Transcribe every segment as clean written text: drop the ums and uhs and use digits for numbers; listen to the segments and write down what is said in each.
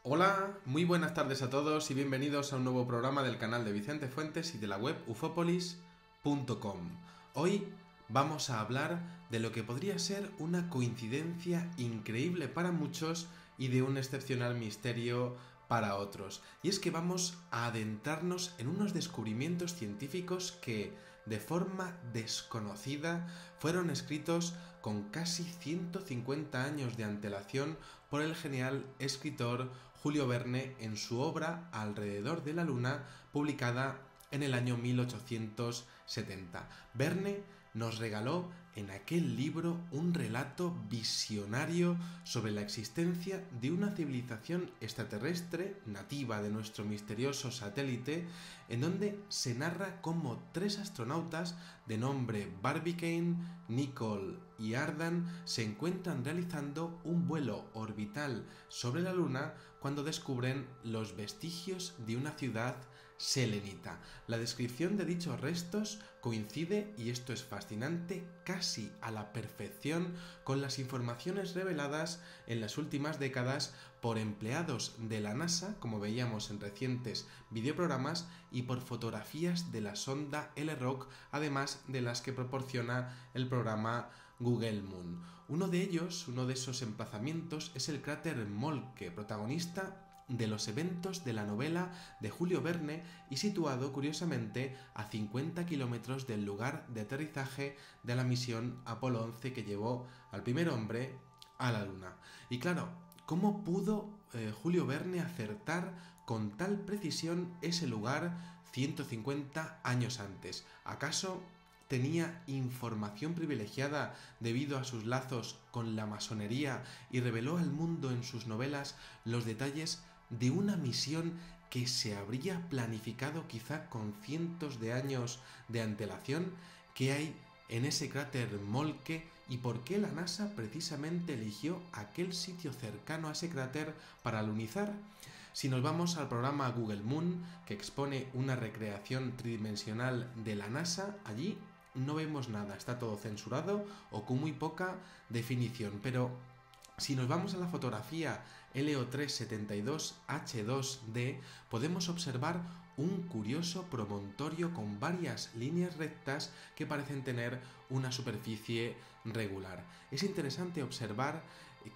Hola, muy buenas tardes a todos y bienvenidos a un nuevo programa del canal de Vicente Fuentes y de la web ufopolis.com. Hoy vamos a hablar de lo que podría ser una coincidencia increíble para muchos y de un excepcional misterio para otros. Y es que vamos a adentrarnos en unos descubrimientos científicos que, de forma desconocida, fueron escritos con casi 150 años de antelación por el genial escritor Julio Verne en su obra Alrededor de la Luna, publicada en el año 1870. Verne nos regaló en aquel libro un relato visionario sobre la existencia de una civilización extraterrestre nativa de nuestro misterioso satélite, en donde se narra cómo 3 astronautas de nombre Barbicane, Nicole y Ardan se encuentran realizando un vuelo orbital sobre la Luna cuando descubren los vestigios de una ciudad selenita. La descripción de dichos restos coincide, y esto es fascinante, casi a la perfección con las informaciones reveladas en las últimas décadas por empleados de la NASA, como veíamos en recientes videoprogramas, y por fotografías de la sonda LROC, además de las que proporciona el programa Google Moon. Uno de esos emplazamientos, es el cráter Moltke, protagonista de los eventos de la novela de Julio Verne y situado, curiosamente, a 50 kilómetros del lugar de aterrizaje de la misión Apolo 11 que llevó al primer hombre a la Luna. Y claro, ¿cómo pudo Julio Verne acertar con tal precisión ese lugar 150 años antes? ¿Acaso tenía información privilegiada debido a sus lazos con la masonería y reveló al mundo en sus novelas los detalles de una misión que se habría planificado quizá con cientos de años de antelación? ¿Qué hay en ese cráter Moltke y por qué la NASA precisamente eligió aquel sitio cercano a ese cráter para alunizar? Si nos vamos al programa Google Moon, que expone una recreación tridimensional de la NASA, allí no vemos nada, está todo censurado o con muy poca definición. Pero si nos vamos a la fotografía LO372H2D, podemos observar un curioso promontorio con varias líneas rectas que parecen tener una superficie regular. Es interesante observar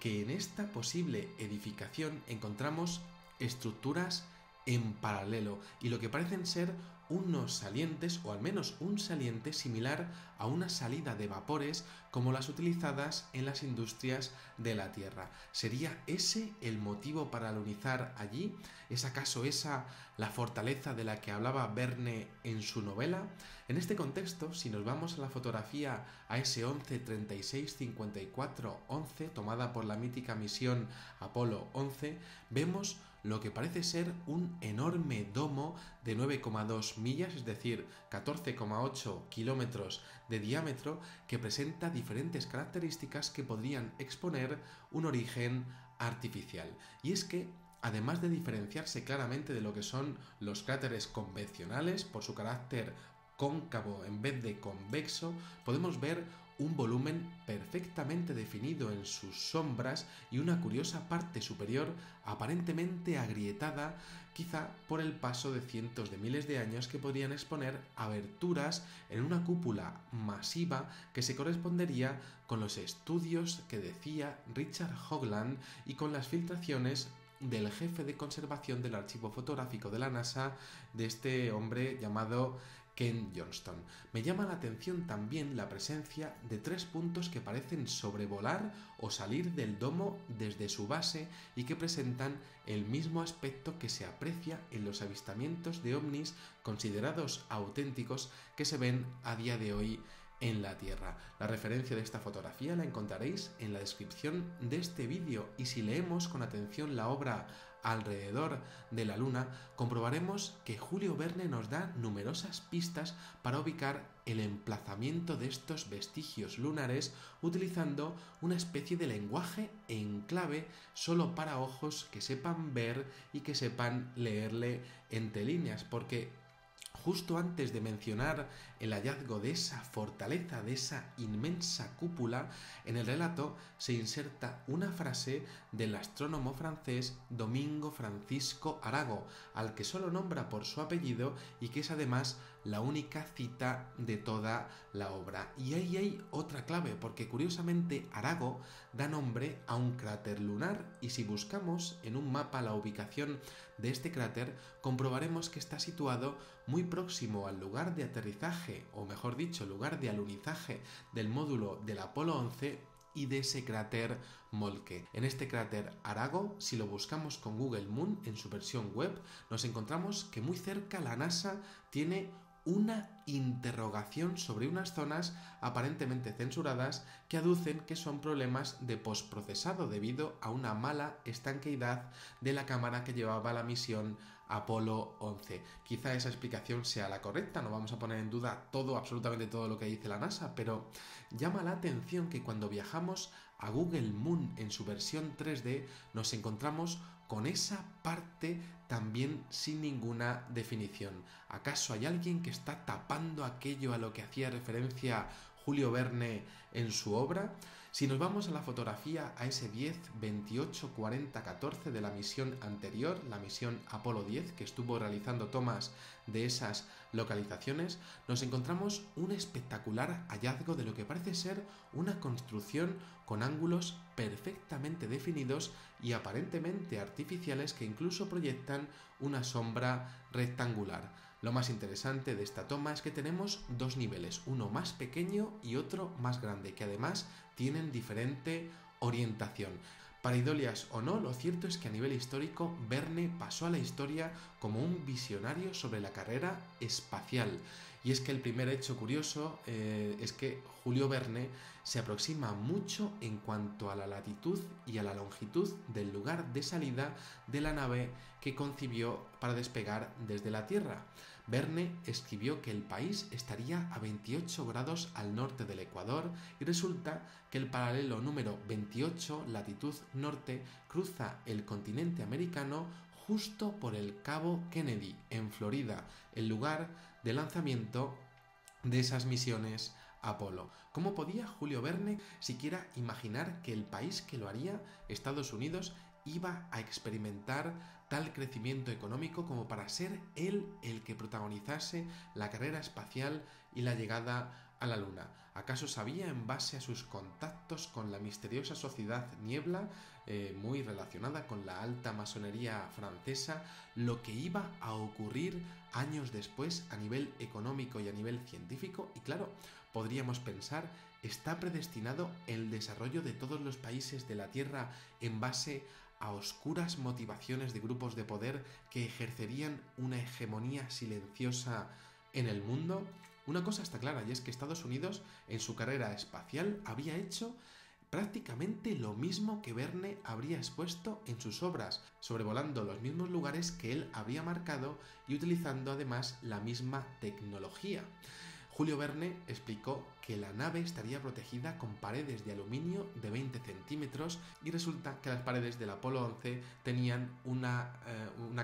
que en esta posible edificación encontramos estructuras en paralelo y lo que parecen ser unos salientes, o al menos un saliente similar a una salida de vapores como las utilizadas en las industrias de la Tierra. ¿Sería ese el motivo para alunizar allí? ¿Es acaso esa la fortaleza de la que hablaba Verne en su novela? En este contexto, si nos vamos a la fotografía AS11 365411, tomada por la mítica misión Apolo 11, vemos lo que parece ser un enorme domo de 9,2 millas, es decir, 14,8 kilómetros de diámetro, que presenta diferentes características que podrían exponer un origen artificial. Y es que, además de diferenciarse claramente de lo que son los cráteres convencionales por su carácter cóncavo en vez de convexo, podemos ver un volumen perfectamente definido en sus sombras y una curiosa parte superior aparentemente agrietada, quizá por el paso de cientos de miles de años, que podrían exponer aberturas en una cúpula masiva que se correspondería con los estudios que decía Richard Hoagland y con las filtraciones del jefe de conservación del archivo fotográfico de la NASA, de este hombre llamado Ken Johnston. Me llama la atención también la presencia de 3 puntos que parecen sobrevolar o salir del domo desde su base y que presentan el mismo aspecto que se aprecia en los avistamientos de ovnis considerados auténticos que se ven a día de hoy en la Tierra. La referencia de esta fotografía la encontraréis en la descripción de este vídeo, y si leemos con atención la obra Alrededor de la Luna, comprobaremos que Julio Verne nos da numerosas pistas para ubicar el emplazamiento de estos vestigios lunares utilizando una especie de lenguaje en clave solo para ojos que sepan ver y que sepan leerle entre líneas, porque justo antes de mencionar el hallazgo de esa fortaleza, de esa inmensa cúpula, en el relato se inserta una frase del astrónomo francés Domingo Francisco Arago, al que solo nombra por su apellido y que es además la única cita de toda la obra. Y ahí hay otra clave, porque curiosamente Arago da nombre a un cráter lunar, y si buscamos en un mapa la ubicación de este cráter, comprobaremos que está situado muy próximo al lugar de aterrizaje, o mejor dicho, lugar de alunizaje del módulo del Apolo 11 y de ese cráter Moltke. En este cráter Arago, si lo buscamos con Google Moon en su versión web, nos encontramos que muy cerca la NASA tiene una interrogación sobre unas zonas aparentemente censuradas que aducen que son problemas de postprocesado debido a una mala estanqueidad de la cámara que llevaba la misión Apolo 11. Quizá esa explicación sea la correcta, no vamos a poner en duda absolutamente todo lo que dice la NASA, pero llama la atención que cuando viajamos a Google Moon en su versión 3D nos encontramos con esa parte también sin ninguna definición. ¿Acaso hay alguien que está tapando aquello a lo que hacía referencia Julio Verne en su obra? Si nos vamos a la fotografía AS10 284014 de la misión anterior, la misión Apolo 10, que estuvo realizando tomas de esas localizaciones, nos encontramos un espectacular hallazgo de lo que parece ser una construcción con ángulos perfectamente definidos y aparentemente artificiales que incluso proyectan una sombra rectangular. Lo más interesante de esta toma es que tenemos dos niveles, uno más pequeño y otro más grande, que además tienen diferente orientación. Pareidolias o no, lo cierto es que a nivel histórico Verne pasó a la historia como un visionario sobre la carrera espacial. Y es que el primer hecho curioso es que Julio Verne se aproxima mucho en cuanto a la latitud y a la longitud del lugar de salida de la nave que concibió para despegar desde la Tierra. Verne escribió que el país estaría a 28 grados al norte del Ecuador y resulta que el paralelo número 28, latitud norte, cruza el continente americano justo por el Cabo Kennedy, en Florida, el lugar de lanzamiento de esas misiones Apolo. ¿Cómo podía Julio Verne siquiera imaginar que el país que lo haría, Estados Unidos, iba a experimentar tal crecimiento económico como para ser él el que protagonizase la carrera espacial y la llegada a la Luna? ¿Acaso sabía, en base a sus contactos con la misteriosa sociedad Niebla, muy relacionada con la alta masonería francesa, lo que iba a ocurrir años después a nivel económico y a nivel científico? Y claro, podríamos pensar, ¿está predestinado el desarrollo de todos los países de la Tierra en base a oscuras motivaciones de grupos de poder que ejercerían una hegemonía silenciosa en el mundo? Una cosa está clara, y es que Estados Unidos en su carrera espacial había hecho prácticamente lo mismo que Verne habría expuesto en sus obras, sobrevolando los mismos lugares que él habría marcado y utilizando además la misma tecnología. Julio Verne explicó que la nave estaría protegida con paredes de aluminio de 20 centímetros y resulta que las paredes del Apolo 11 tenían una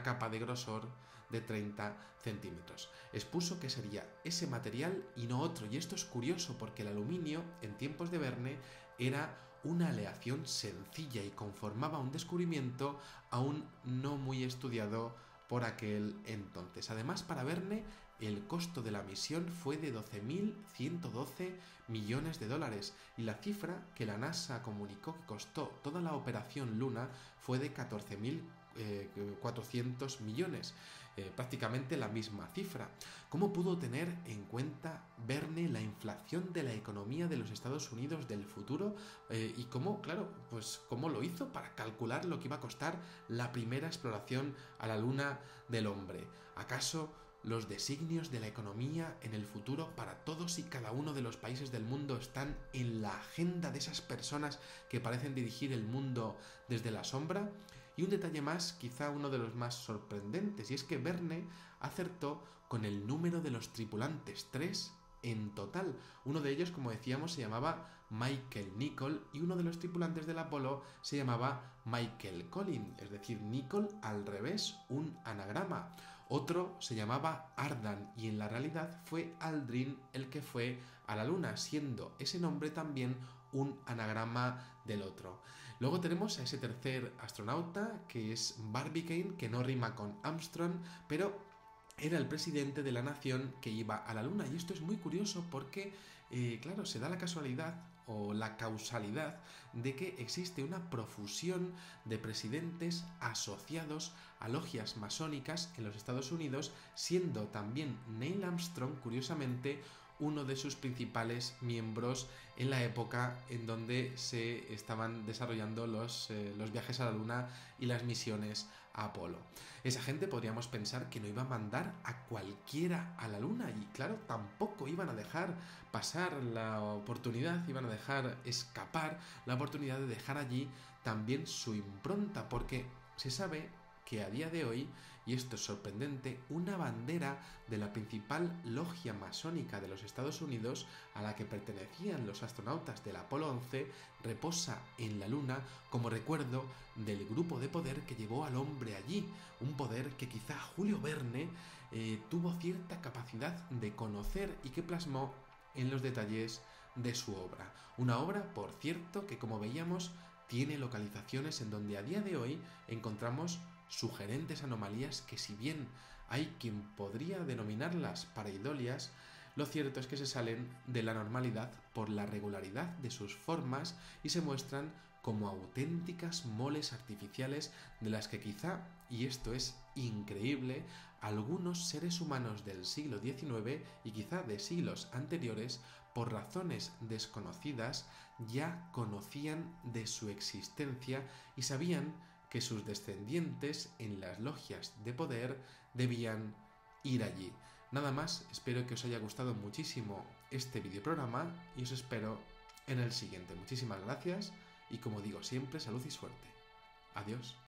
capa de grosor de 30 centímetros. Expuso que sería ese material y no otro, y esto es curioso porque el aluminio en tiempos de Verne era una aleación sencilla y conformaba un descubrimiento aún no muy estudiado por aquel entonces. Además, para Verne, el costo de la misión fue de 12.112 millones de dólares y la cifra que la NASA comunicó que costó toda la operación Luna fue de 14.400 millones. Prácticamente la misma cifra. ¿Cómo pudo tener en cuenta Verne la inflación de la economía de los Estados Unidos del futuro? Y cómo lo hizo para calcular lo que iba a costar la primera exploración a la Luna del hombre. ¿Acaso los designios de la economía en el futuro para todos y cada uno de los países del mundo están en la agenda de esas personas que parecen dirigir el mundo desde la sombra? Y un detalle más, quizá uno de los más sorprendentes, y es que Verne acertó con el número de los tripulantes, 3 en total. Uno de ellos, como decíamos, se llamaba Michael Nicholl y uno de los tripulantes del Apolo se llamaba Michael Collins, es decir, Nicholl al revés, un anagrama. Otro se llamaba Ardan y en la realidad fue Aldrin el que fue a la Luna, siendo ese nombre también un anagrama del otro. Luego tenemos a ese tercer astronauta que es Barbicane, que no rima con Armstrong, pero era el presidente de la nación que iba a la Luna. Y esto es muy curioso porque, claro, se da la casualidad o la causalidad de que existe una profusión de presidentes asociados a logias masónicas en los Estados Unidos, siendo también Neil Armstrong, curiosamente, uno de sus principales miembros en la época en donde se estaban desarrollando los viajes a la Luna y las misiones a Apolo. Esa gente podríamos pensar que no iba a mandar a cualquiera a la Luna y claro, tampoco iban a dejar pasar la oportunidad, iban a dejar escapar la oportunidad de dejar allí también su impronta, porque se sabe que a día de hoy, y esto es sorprendente, una bandera de la principal logia masónica de los Estados Unidos, a la que pertenecían los astronautas del Apolo 11, reposa en la Luna como recuerdo del grupo de poder que llevó al hombre allí, un poder que quizá Julio Verne tuvo cierta capacidad de conocer y que plasmó en los detalles de su obra. Una obra, por cierto, que como veíamos tiene localizaciones en donde a día de hoy encontramos sugerentes anomalías que, si bien hay quien podría denominarlas pareidolias, lo cierto es que se salen de la normalidad por la regularidad de sus formas y se muestran como auténticas moles artificiales de las que quizá, y esto es increíble, algunos seres humanos del siglo XIX y quizá de siglos anteriores, por razones desconocidas, ya conocían de su existencia y sabían que sus descendientes en las logias de poder debían ir allí. Nada más, espero que os haya gustado muchísimo este videoprograma y os espero en el siguiente. Muchísimas gracias y, como digo siempre, salud y suerte. Adiós.